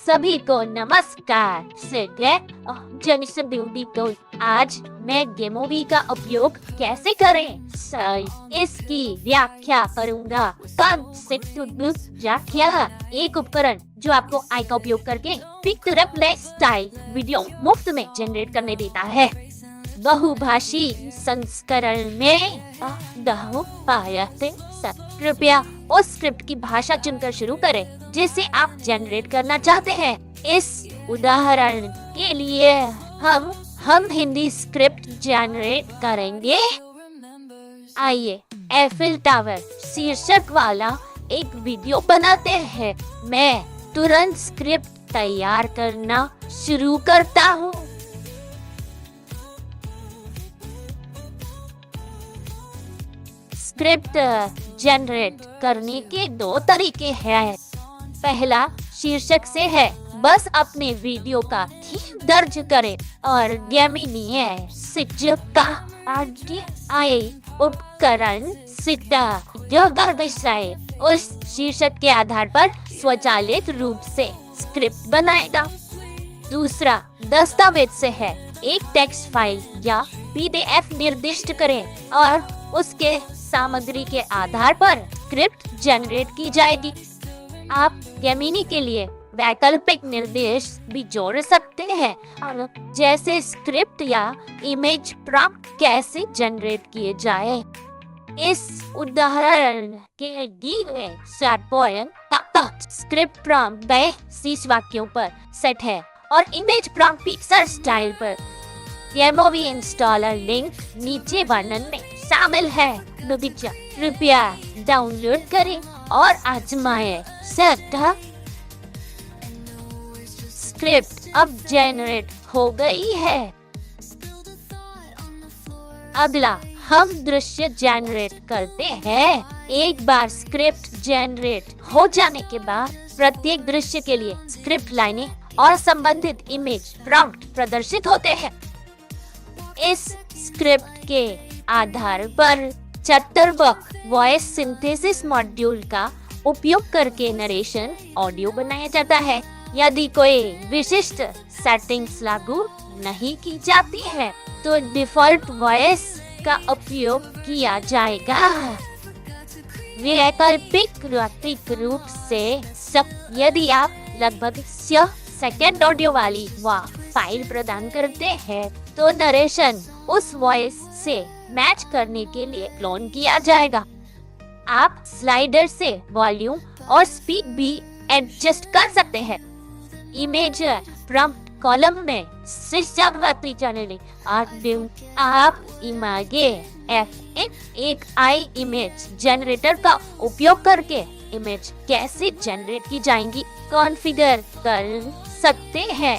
सभी को नमस्कार। जनिसन ब्यूटी तो आज मैं गेमोवी का उपयोग कैसे करें इसकी व्याख्या करूंगा। व्याख्या एक उपकरण जो आपको आई का उपयोग करके पिक्चर स्टाइल वीडियो मुफ्त में जनरेट करने देता है। बहुभाषी संस्करण में कृपया उस स्क्रिप्ट की भाषा चुनकर शुरू करें जिसे आप जनरेट करना चाहते हैं। इस उदाहरण के लिए हम हिंदी स्क्रिप्ट जनरेट करेंगे। आइए एफिल टावर शीर्षक वाला एक वीडियो बनाते हैं। मैं तुरंत स्क्रिप्ट तैयार करना शुरू करता हूँ। स्क्रिप्ट जनरेट करने के दो तरीके हैं। पहला शीर्षक से है, बस अपने वीडियो का थीम दर्ज करें और गेमिनी का आए उपकरण उस शीर्षक के आधार पर स्वचालित रूप से स्क्रिप्ट बनाएगा। दूसरा दस्तावेज से है, एक टेक्स्ट फाइल या पीडीएफ निर्दिष्ट करें और उसके सामग्री के आधार पर स्क्रिप्ट जनरेट की जाएगी। आप गेमिनी के लिए वैकल्पिक निर्देश भी जोड़ सकते हैं, जैसे स्क्रिप्ट या इमेज प्रॉम्प्ट कैसे जनरेट किए जाए। इस उदाहरण के दिए स्क्रिप्ट प्रॉम्प्ट 20 वाक्यों पर सेट है और इमेज प्रॉम्प्ट पिक्चर स्टाइल पर। गेमोवी इंस्टॉलर लिंक नीचे वर्णन में शामिल है। कृपया डाउनलोड करें और आजमाएं। स्क्रिप्ट अब जनरेट हो गई है। अगला हम दृश्य जनरेट करते हैं। एक बार स्क्रिप्ट जनरेट हो जाने के बाद प्रत्येक दृश्य के लिए स्क्रिप्ट लाइनें और संबंधित इमेज प्रॉम्प्ट प्रदर्शित होते हैं। इस स्क्रिप्ट के आधार पर चटरबग वॉइस सिंथेसिस मॉड्यूल का उपयोग करके नरेशन ऑडियो बनाया जाता है। यदि कोई विशिष्ट सेटिंग्स लागू नहीं की जाती है तो डिफॉल्ट वॉइस का उपयोग किया जाएगा। वैकल्पिक रूप से यदि आप लगभग 100 सेकेंड ऑडियो वाली फाइल प्रदान करते हैं तो नरेशन उस वॉइस से मैच करने के लिए क्लोन किया जाएगा। आप स्लाइडर से वॉल्यूम और स्पीड भी एडजस्ट कर सकते हैं। इमेज प्रॉम्प्ट कॉलम में आप इमागे एक आई इमेज जनरेटर का उपयोग करके इमेज कैसे जनरेट की जाएंगी कॉन्फ़िगर कर सकते हैं।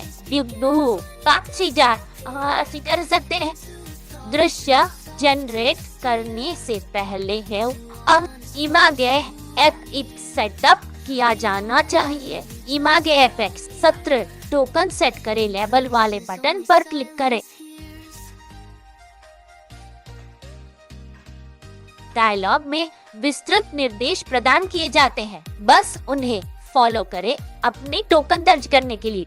कर सकते हैं। दृश्य जनरेट करने से पहले है अब इमागे एफएक्स सेटअप किया जाना चाहिए। इमागे एफएक्स सत्र टोकन सेट करें लेबल वाले बटन पर क्लिक करें। डायलॉग में विस्तृत निर्देश प्रदान किए जाते हैं, बस उन्हें फॉलो करें अपने टोकन दर्ज करने के लिए।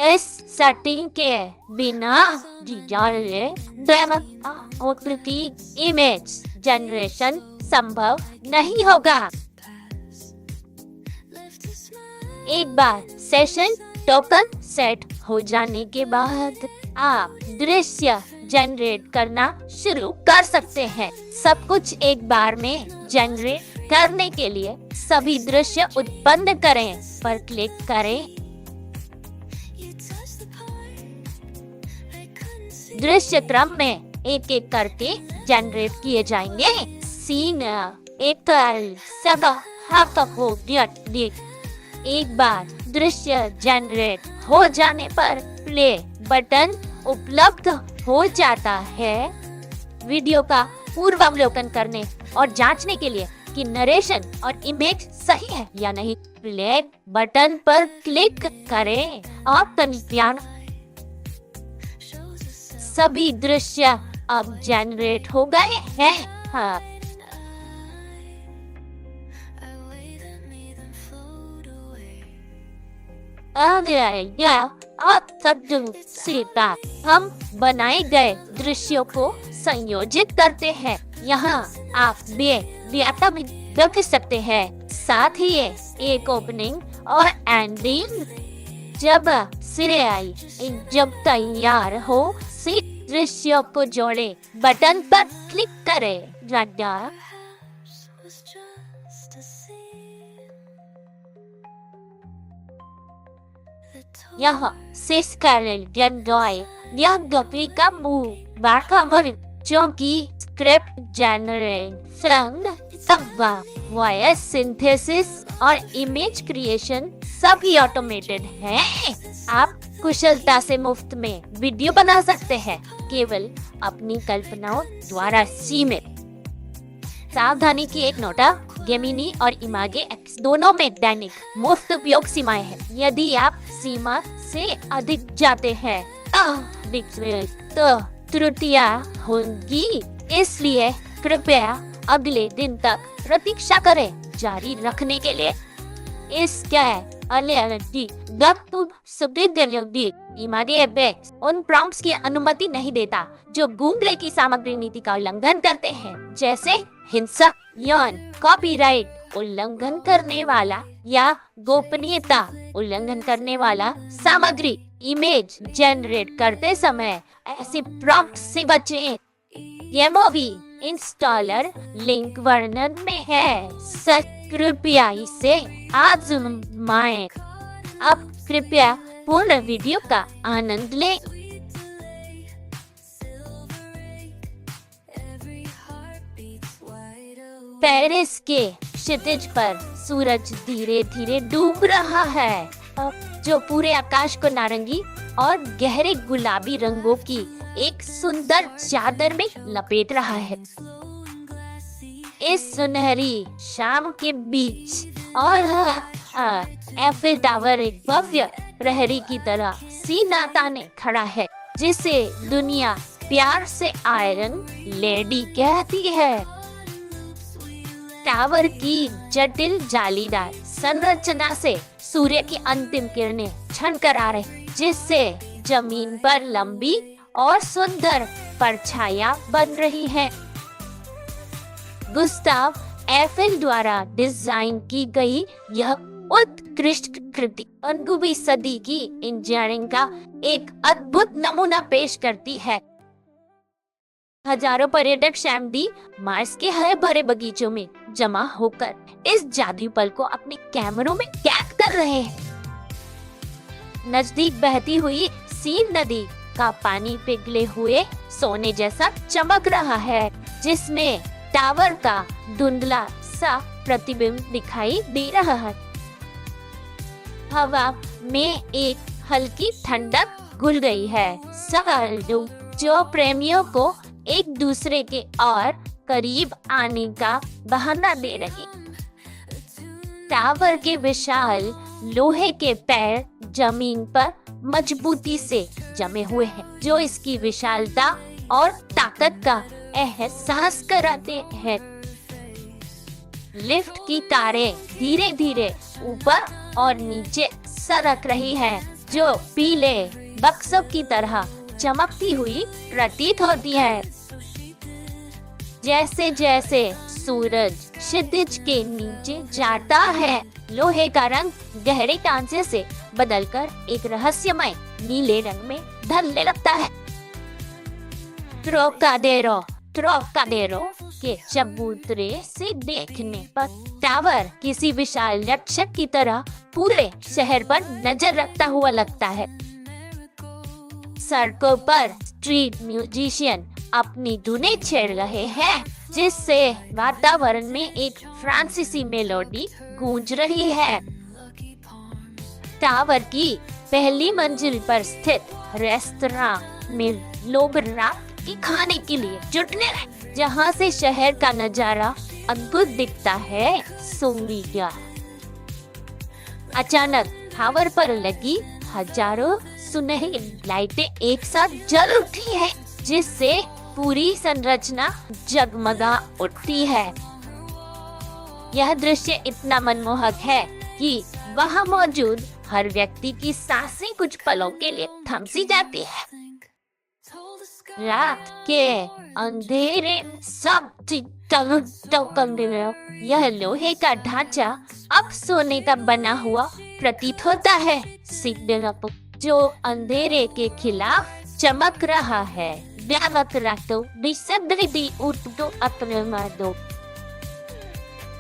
इस सेटिंग के बिना इमेज जनरेशन संभव नहीं होगा। एक बार सेशन टोकन सेट हो जाने के बाद आप दृश्य जनरेट करना शुरू कर सकते हैं। सब कुछ एक बार में जनरेट करने के लिए सभी दृश्य उत्पन्न करें पर क्लिक करें। दृश्य क्रम में एक एक करके जनरेट किए जाएंगे। सीन एक बार दृश्य जनरेट हो जाने पर प्ले बटन उपलब्ध हो जाता है। वीडियो का पूर्वावलोकन करने और जांचने के लिए कि नरेशन और इमेज सही है या नहीं, प्ले बटन पर क्लिक करें और सभी दृश्य अब जनरेट हो गए हैं। हाँ, सीता हम बनाए गए दृश्यों को संयोजित करते हैं। यहाँ आप डेटा भी रख सकते हैं, साथ ही एक ओपनिंग और एंडिंग। जब सिरे आई जब तैयार हो दृश्यों को जोड़े बटन पर क्लिक करें। यहाँ यह गपी का मुंह बाका भर, जो कि स्क्रिप्ट जनरेशन, वॉइस सिंथेसिस और इमेज क्रिएशन सभी ऑटोमेटेड है। आप कुशलता से मुफ्त में वीडियो बना सकते हैं, केवल अपनी कल्पनाओं द्वारा सीमित। सावधानी की एक नोटा, गेमिनी और इमागे एक्स दोनों में दैनिक मुफ्त उपयोग सीमाएं हैं। यदि आप सीमा से अधिक जाते हैं तो त्रुटियां होंगी, इसलिए कृपया अगले दिन तक प्रतीक्षा करें। जारी रखने के लिए उन प्रॉम्प्ट्स की अनुमति नहीं देता जो गूगल की सामग्री नीति का उल्लंघन करते हैं, जैसे हिंसा, यौन, कॉपीराइट उल्लंघन करने वाला या गोपनीयता उल्लंघन करने वाला सामग्री। इमेज जनरेट करते समय ऐसे प्रॉम्प्ट से बचें। ये मूवी इंस्टॉलर लिंक वर्णन में है, कृपया इसे आजमाएं। अब कृपया पूर्ण वीडियो का आनंद लें। पेरिस के क्षितिज पर सूरज धीरे धीरे डूब रहा है, जो पूरे आकाश को नारंगी और गहरे गुलाबी रंगों की एक सुंदर चादर में लपेट रहा है। इस सुनहरी शाम के बीच और एफिल टावर एक भव्य प्रहरी की तरह सीना ताने खड़ा है, जिसे दुनिया प्यार से आयरन लेडी कहती है। टावर की जटिल जालीदार संरचना से सूर्य की अंतिम किरणें छनकर आ रही, जिससे जमीन पर लंबी और सुंदर परछाइयां बन रही हैं। गुस्ताव एफिल द्वारा डिजाइन की गई यह उत्कृष्ट कृति 19वीं सदी की इंजीनियरिंग का एक अद्भुत नमूना पेश करती है। हजारों पर्यटक शैम्डी मार्स के हरे भरे बगीचों में जमा होकर इस जादुई पल को अपने कैमरों में कैद कर रहे हैं। नजदीक बहती हुई सीन नदी का पानी पिघले हुए सोने जैसा चमक रहा है, जिसमें टावर का धुंधला सा प्रतिबिंब दिखाई दे रहा है। हवा में एक हल्की ठंडक घुल गई है, जो प्रेमियों को एक दूसरे के और करीब आने का बहाना दे रही। टावर के विशाल लोहे के पैर जमीन पर मजबूती से जमे हुए हैं, जो इसकी विशालता और ताकत का एहसास कराते हैं। लिफ्ट की तारें धीरे धीरे ऊपर और नीचे सरक रही है, जो पीले बक्सों की तरह चमकती हुई प्रतीत होती है। जैसे जैसे सूरज क्षितिज के नीचे जाता है, लोहे का रंग गहरे कांसे से बदलकर एक रहस्यमय नीले रंग में ढलने लगता है। ट्रोकाडेरो के चबूतरे से देखने पर टावर किसी विशाल रक्षक की तरह पूरे शहर पर नजर रखता हुआ लगता है। सड़कों पर स्ट्रीट म्यूजिशियन अपनी धुनें छेड़ रहे हैं, जिससे वातावरण में एक फ्रांसीसी मेलोडी गूंज रही है। टावर की पहली मंजिल पर स्थित रेस्तरां में लोग रात के खाने के लिए जुटने लगे, जहां से शहर का नजारा अद्भुत दिखता है। अचानक टावर पर लगी हजारों सुनहरी लाइटें एक साथ जल उठी है, जिससे पूरी संरचना जगमगा उठती है। यह दृश्य इतना मनमोहक है कि वहाँ मौजूद हर व्यक्ति की सांसें कुछ पलों के लिए थम सी जाती है। रात के अंधेरे सब यह लोहे का ढांचा अब सोने का बना हुआ प्रतीत होता है। जो अंधेरे के खिलाफ चमक रहा है।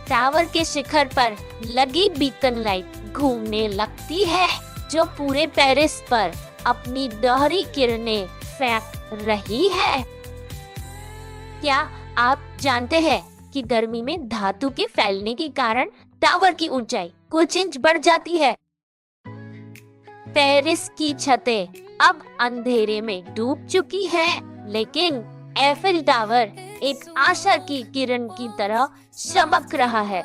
टावर के शिखर पर लगी बीकन लाइट घूमने लगती है, जो पूरे पेरिस पर अपनी दोहरी किरणें फेंक रही है। क्या आप जानते हैं कि गर्मी में धातु के फैलने के कारण टावर की ऊंचाई कुछ इंच बढ़ जाती है। पेरिस की छतें अब अंधेरे में डूब चुकी है, लेकिन एफिल टावर एक आशा की किरण की तरह चमक रहा है।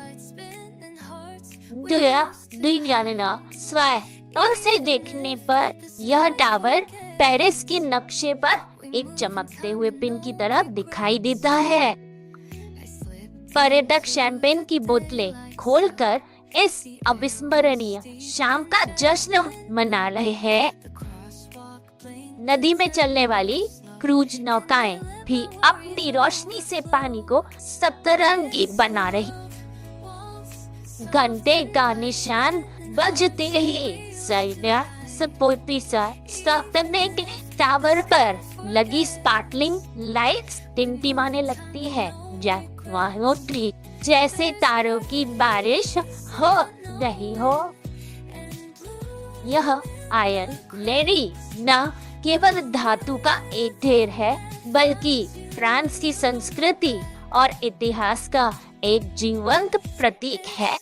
और से देखने पर यह टावर पेरिस के नक्शे पर एक चमकते हुए पिन की तरह दिखाई देता है। पर्यटक शैंपेन की बोतलें खोलकर इस अविस्मरणीय शाम का जश्न मना रहे हैं। नदी में चलने वाली क्रूज नौकाएं भी अपनी रोशनी से पानी को सतरंगी बना रही। घंटे का निशान बजते ही टावर पर लगी स्पार्कलिंग लाइट्स टिमटिमाने लगती है, जैसे तारों की बारिश हो रही हो। यह आयरन लेडी न केवल धातु का एक ढेर है, बल्कि फ्रांस की संस्कृति और इतिहास का एक जीवंत प्रतीक है।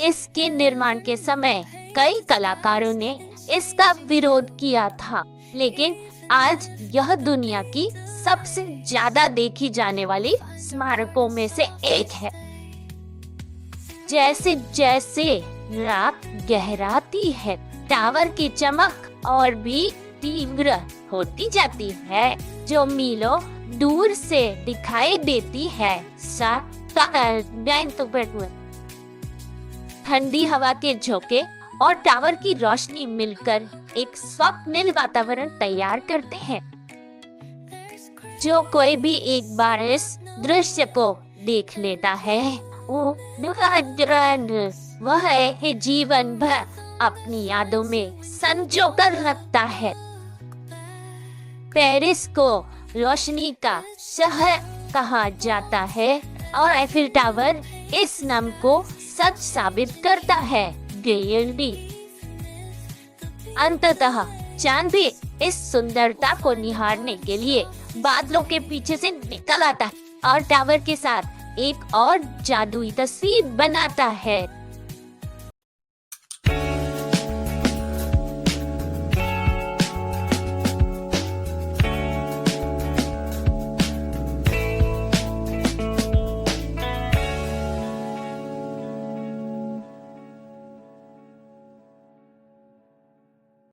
इसके निर्माण के समय कई कलाकारों ने इसका विरोध किया था, लेकिन आज यह दुनिया की सबसे ज्यादा देखी जाने वाली स्मारकों में से एक है। जैसे जैसे रात गहराती है, टावर की चमक और भी तीव्र होती जाती है, जो मीलों दूर से दिखाई देती है। ठंडी हवा के झोंके और टावर की रोशनी मिलकर एक स्वप्निल वातावरण तैयार करते हैं। जो कोई भी एक बार इस दृश्य को देख लेता है, वह जीवन भर अपनी यादों में संजो कर रखता है। पेरिस को रोशनी का शहर कहा जाता है और एफिल टावर इस नाम को सच साबित करता है। अंततः चांद भी इस सुंदरता को निहारने के लिए बादलों के पीछे से निकल आता है और टावर के साथ एक और जादुई तस्वीर बनाता है।